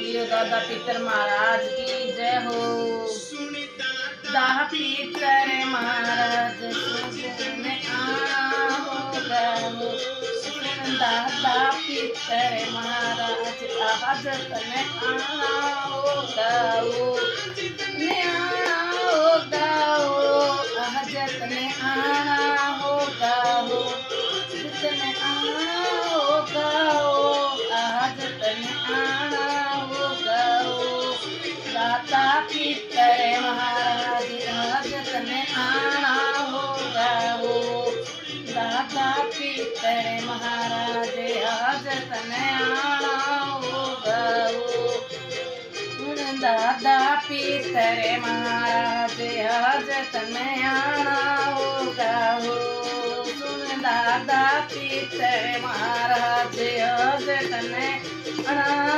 बोलिए दादा पितर महाराज की जय हो। दादा पितर महाराज सुनने आना होगा हो। दादा पितर महाराज हाजत में आना होगा हो। आना होगा हो, हाजत में आना होगा हो। जितने आना होगा हो, हाजत में आना होगा हो। दादा पितर महाराज हाजत में आना होगा हो। दादा पितर महाराज हाजत में आना होगा हो। दादा पितर महाराज हाजत में आना होगा हो। सुन दादा पितर महाराज हाजत में आना